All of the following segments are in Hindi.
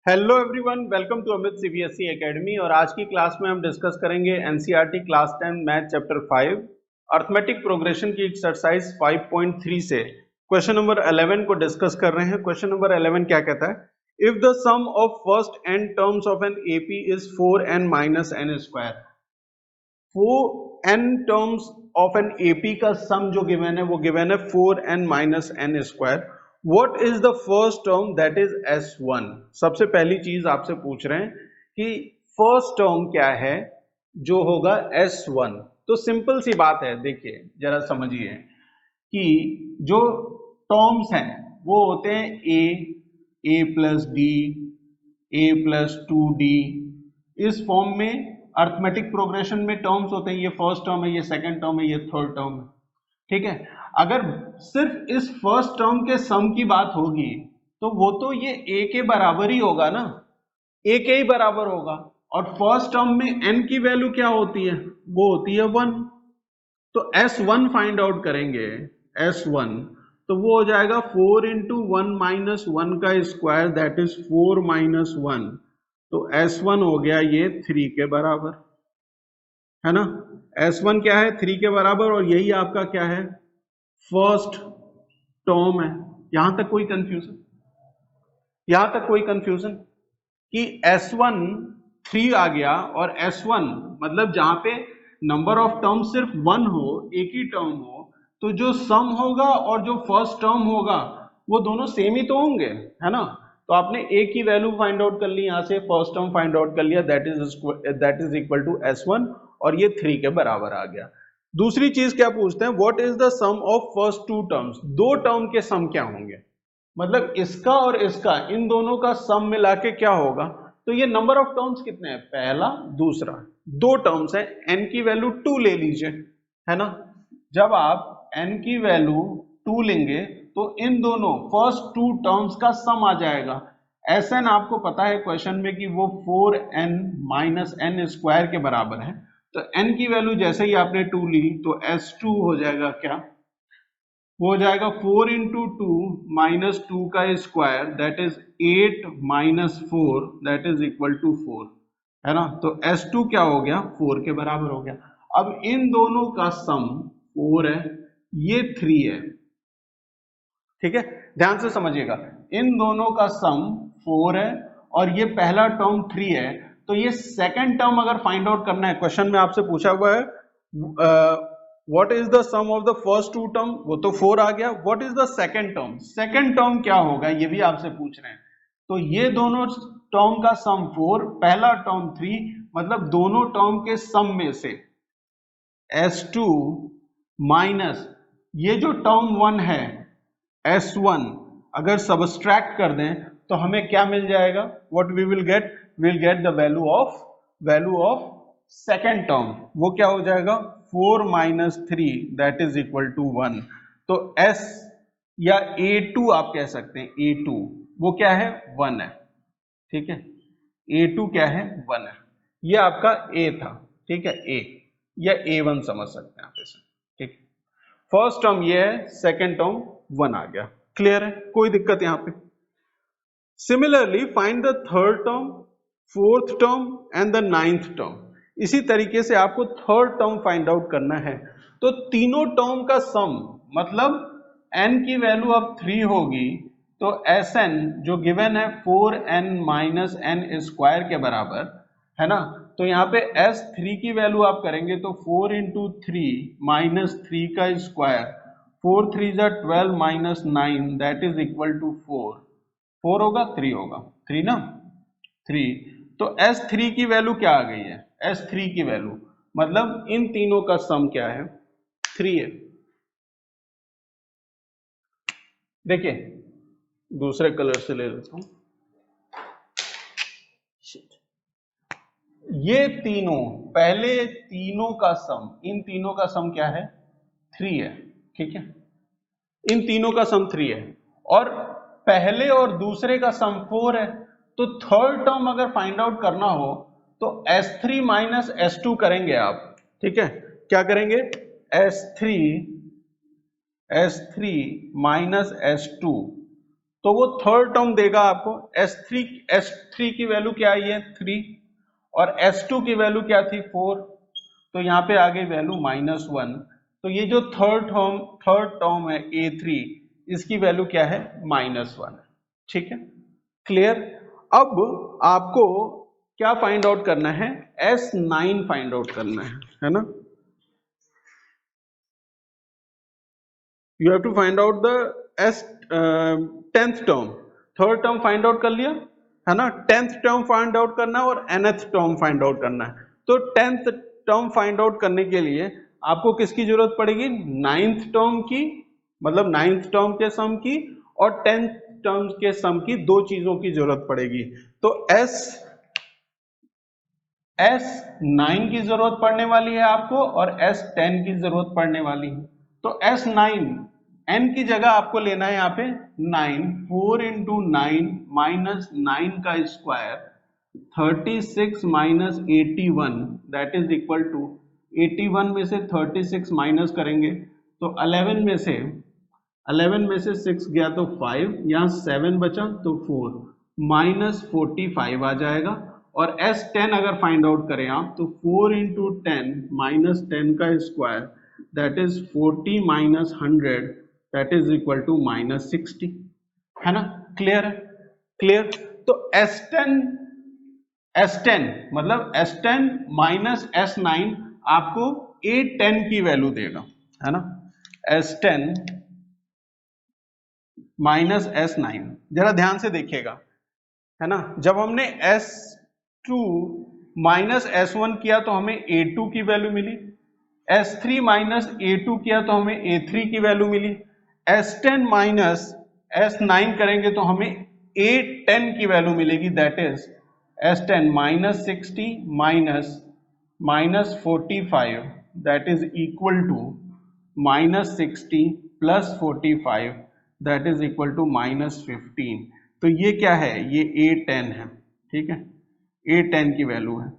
Hello everyone, welcome to Amit CBSE academy. और आज की क्लास में हम डिस्कस करेंगे NCERT class 10 math chapter 5 arithmetic progression की एक्सरसाइज 5.3 से क्वेश्चन नंबर 11 को डिस्कस कर रहे हैं। क्वेश्चन नंबर 11 क्या कहता है? If the sum of first n terms of an AP is 4n minus n square. 4n terms of an AP का सम जो गिवन है वो गिवन है 4n minus n square. What is the first term that is S1? सबसे पहली चीज आपसे पूछ रहे हैं कि फर्स्ट टर्म क्या है जो होगा S1। तो सिंपल सी बात है, देखिए जरा समझिए कि जो टर्म्स हैं वो होते हैं a plus D, a plus 2d। इस फॉर्म में अर्थमेटिक प्रोग्रेशन में टर्म्स होते हैं। ये फर्स्ट टर्म है, ये सेकंड टर्म है, ये थर्ड टर्म है। ठीक है, अगर सिर्फ इस फर्स्ट टर्म के सम की बात होगी तो वो तो ये a के बराबर ही होगा ना, a के ही बराबर होगा। और फर्स्ट टर्म में n की वैल्यू क्या होती है? वो होती है 1। तो S1 फाइंड आउट करेंगे। S1 तो वो हो जाएगा 4 इंटू 1 माइनस 1 का स्क्वायर, दैट इज 4 माइनस 1। तो S1 हो गया ये 3 के बराबर, है ना। S1 क्या है? 3 के बराबर। और यही आपका क्या है? फर्स्ट टर्म है। यहां तक कोई कंफ्यूजन? यहां तक कोई कंफ्यूजन कि S1 3 आ गया और S1 मतलब जहां पे नंबर ऑफ टर्म सिर्फ 1 हो, एक ही टर्म हो, तो जो सम होगा और जो फर्स्ट टर्म होगा वो दोनों सेम ही तो होंगे, है ना। तो आपने a की वैल्यू फाइंड आउट कर ली, यहां से फर्स्ट टर्म फाइंड आउट कर लिया, that is equal to S1 और ये 3 के बराबर आ गया। दूसरी चीज क्या पूछते हैं? What is the sum of first two terms? दो टर्म के सम क्या होंगे? मतलब इसका और इसका, इन दोनों का सम मिला के क्या होगा? तो ये नंबर ऑफ टर्म्स कितने हैं? पहला, दूसरा, दो टर्म्स है। n की वैल्यू 2 ले लीजिए, है ना। जब आप n की वैल्यू 2 लेंगे तो इन दोनों फर्स्ट टू टर्म्स का सम आ जाएगा। Sn आपको पता है क्वेश्चन में कि वो 4n माइनस n स्क्वायर के बराबर है। तो n की वैल्यू जैसे ही आपने 2 ली तो S2 हो जाएगा क्या? वो हो जाएगा 4 इंटू 2 माइनस 2 का square, that is 8 minus 4, that is equal to 4, है ना। तो S2 क्या हो गया? 4 के बराबर हो गया। अब इन दोनों का सम 4 है, ये 3 है। ठीक है, ध्यान से समझिएगा, इन दोनों का सम 4 है और ये पहला टर्म 3 है। तो ये सेकंड टर्म अगर फाइंड आउट करना है, क्वेश्चन में आपसे पूछा हुआ है what is the sum of the first two term, वो तो 4 आ गया। What is the second term? Second term क्या होगा ये भी आपसे पूछ रहे हैं। तो ये दोनों टर्म का सम 4, पहला टर्म 3, मतलब दोनों टर्म के सम में से S2 माइनस ये जो टर्म 1 है S1 अगर सबट्रैक्ट कर दें तो हमें क्या मिल जाएगा? What we will get? Will get the value of second term. वो क्या हो जाएगा? 4 minus 3, that is equal to 1। तो S या A2 आप कह सकते हैं, A2 वो क्या है? 1 है। ठीक है, A2 क्या है? 1 है। ये आपका A था, ठीक है, A या A1 समझ सकते हैं आप इसे। ठीक, फर्स्ट टर्म ये है, सेकेंड टर्म 1 आ गया। क्लियर है, कोई दिक्कत यहां पे? Similarly find the third term, fourth term and the ninth term. इसी तरीके से आपको थर्ड टर्म फाइंड आउट करना है। तो तीनों टर्म का सम, मतलब n की वैल्यू अब 3 होगी तो Sn जो गिवन है 4n माइनस n स्क्वायर के बराबर, है ना। तो यहाँ पे S3 की वैल्यू आप करेंगे तो 4 इंटू 3 माइनस 3 का स्क्वायर, 4 3 जा 12 minus 9, that is equal to 4। 4 होगा, 3 होगा, 3 ना, 3। तो S3 की वैल्यू क्या आ गई है? S3 की वैल्यू मतलब इन तीनों का सम क्या है? 3 है। देखिए दूसरे कलर से ले लेता हूं। ये तीनों, पहले तीनों का सम, इन तीनों का सम क्या है? 3 है। ठीक है, इन तीनों का सम 3 है और पहले और दूसरे का सम 4 है। तो थर्ड टर्म अगर फाइंड आउट करना हो तो S3 माइनस S2 करेंगे आप। ठीक है, क्या करेंगे? S3 माइनस S2 तो वो थर्ड टर्म देगा आपको S3 की वैल्यू क्या आई है 3 और S2 की वैल्यू क्या थी 4, तो यहाँ पे आ गई वैल्यू -1। तो ये जो थर्ड टर्म है A3 इसकी वैल्यू क्या है -1। ठीक है, क्लियर। अब आपको क्या फाइंड आउट करना है, S9 फाइंड आउट करना है ना। You have to find out the S 10th term. Third term find out कर लिया है ना, 10th टर्म फाइंड आउट करना है और nth टर्म फाइंड आउट करना है। तो 10th टर्म फाइंड आउट करने के लिए आपको किसकी जरूरत पड़ेगी, 9th टर्म की, मतलब 9th टर्म के सम की और 10th टर्म के सम की, दो चीजों की जरूरत पड़ेगी। तो S9 की जरूरत पड़ने वाली है आपको और S10 की जरूरत पड़ने वाली है। तो S9 n की जगह आपको लेना है यहाँ पे 9, 4 इंटू 9 माइनस 9 का square 36 minus 81 that is equal to 81 में से 36 माइनस करेंगे तो 11 में से 6 गया तो 5, यहाँ 7 बचा तो 4 माइनस 45 आ जाएगा। और S10 अगर फाइंड आउट करें आप तो 4 इंटू 10 माइनस 10 का square that is 40 minus 100 that is equal to minus 60, है ना। क्लियर है, क्लियर। तो S10 मतलब S10 माइनस S9 आपको A10 की वैल्यू देगा, है ना। S10 माइनस S9, जरा ध्यान से देखिएगा, है ना। जब हमने S2 माइनस S1 किया तो हमें A2 की वैल्यू मिली, S3 माइनस A2 किया तो हमें A3 की वैल्यू मिली, S10 माइनस S9 करेंगे तो हमें A10 की वैल्यू मिलेगी, that is S10 minus 60 minus 45 that is equal to minus 60 plus 45 that is equal to minus 15। तो ये क्या है, ये A10 है, ठीक है, A10 की वैल्यू है।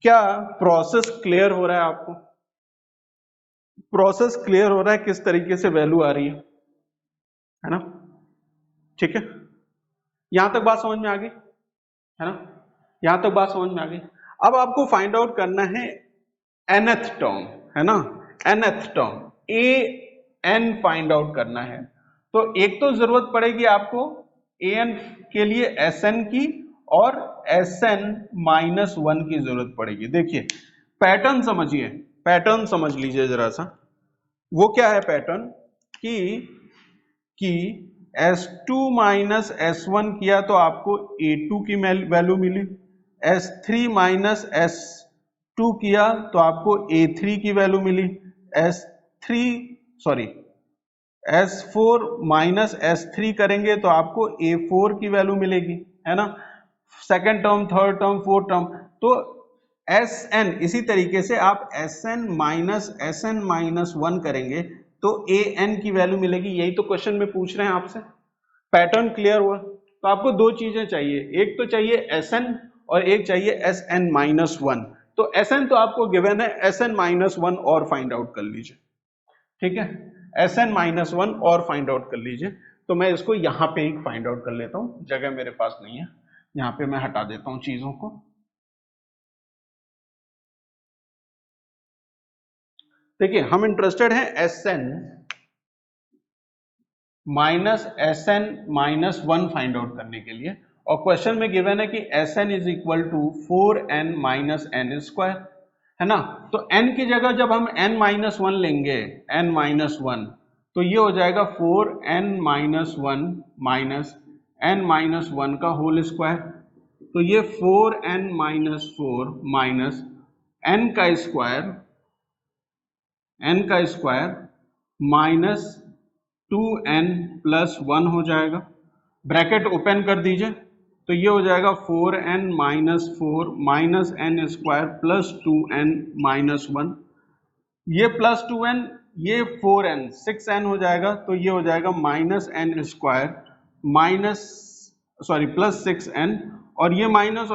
क्या प्रोसेस क्लियर हो रहा है आपको, प्रोसेस क्लियर हो रहा है किस तरीके से वैल्यू आ रही है ना। ठीक है, यहां तक बात समझ में आ गई, है ना, यहां तक बात समझ में आ गई। अब आपको फाइंड आउट करना है nth टर्म, है ना, nth term an find out करना है। तो एक तो जरूरत पड़ेगी आपको an के लिए Sn की और Sn माइनस 1 की जरूरत पड़ेगी। देखिए पैटर्न समझिए, पैटर्न समझ लीजिए जरा सा। वो क्या है पैटर्न कि S2 माइनस S1 किया तो आपको A2 की वैल्यू मिली, S3 माइनस S2 किया तो आपको A3 की वैल्यू मिली, S4 माइनस S3 करेंगे तो आपको A4 की वैल्यू मिलेगी, है ना। Second term, third term, fourth term, तो Sn इसी तरीके से आप Sn माइनस 1 करेंगे तो An की वैल्यू मिलेगी। यही तो क्वेश्चन में पूछ रहे हैं आपसे। पैटर्न क्लियर हुआ। तो आपको दो चीजें चाहिए, एक तो चाहिए Sn और एक चाहिए Sn माइनस 1। तो Sn तो आपको गिवन है, Sn माइनस 1 और फाइंड आउट कर लीजिए, ठीक है, Sn माइनस 1 और फाइंड आउट कर लीजिए। तो मैं इसको यहां पे एक फाइंड आउट कर लेता हूं, जगह मेरे पास नहीं है, यहां पे मैं हटा देता हूं चीजों को। देखिए हम इंटरेस्टेड हैं Sn minus Sn minus 1 find out करने के लिए, और क्वेश्चन में गिवन है कि Sn is equal to 4n minus n square, है ना। तो n की जगह जब हम n माइनस 1 लेंगे, n माइनस 1, तो ये हो जाएगा 4n minus 1 minus n minus 1 का होल स्क्वायर। तो ये 4n माइनस 4 माइनस n का स्क्वायर माइनस 2n प्लस 1 हो जाएगा, ब्रैकेट ओपन कर दीजिए। तो ये हो जाएगा 4n minus 4 minus n square plus 2n minus 1, ये प्लस 2n, ये 4n 6n हो जाएगा। तो ये हो जाएगा minus n square plus 6n, और ये माइनस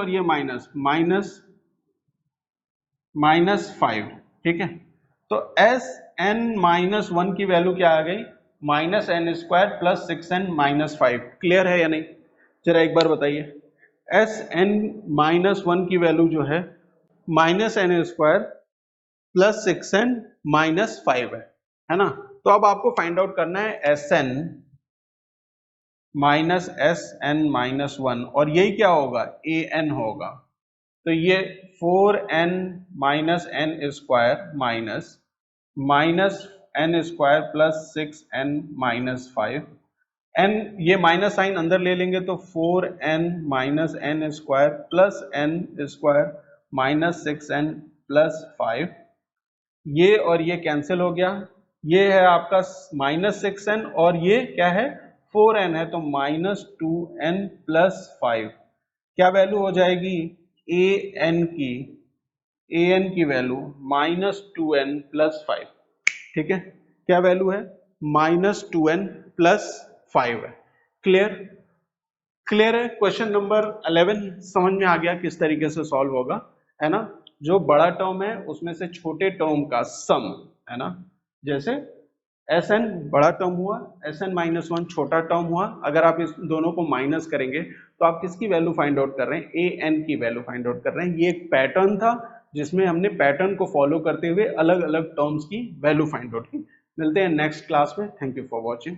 माइनस 5, ठीक है। तो Sn माइनस 1 की वैल्यू क्या आ गई, minus n square plus 6n minus 5। Clear है या नहीं? जरा एक बार बताइए। एस एन माइनस 1 की वैल्यू जो है minus n square plus 6n minus 5 है ना? तो अब आपको फाइंड आउट करना है s n minus s n minus 1 और यही क्या होगा? ए एन होगा। तो ये 4n minus n square minus minus n square plus 6n minus 5 n, ये माइनस साइन अंदर ले लेंगे तो 4n minus n square plus n square minus 6n plus 5, ये और ये कैंसिल हो गया। ये है आपका माइनस 6n और ये क्या है? 4n है, तो माइनस 2n प्लस 5। क्या वैल्यू हो जाएगी? ए एन की वैल्यू माइनस 2n प्लस 5। ठीक है, क्या वैल्यू है? माइनस 2n प्लस 5 है। क्लियर? क्लियर है? क्वेश्चन नंबर 11 समझ में आ गया किस तरीके से सॉल्व होगा, है ना? जो बड़ा टर्म है उसमें से छोटे टर्म का सम, है ना? जैसे एस एन बड़ा टर्म हुआ, एस एन माइनस 1 छोटा टर्म हुआ। अगर आप इस दोनों को माइनस करेंगे तो आप किसकी वैल्यू फाइंड आउट कर रहे हैं? ए एन की वैल्यू फाइंड आउट कर रहे हैं। ये एक पैटर्न था जिसमें हमने पैटर्न को फॉलो करते हुए अलग अलग टर्म्स की वैल्यू फाइंड आउट की। मिलते हैं नेक्स्ट क्लास में। Thank you for watching.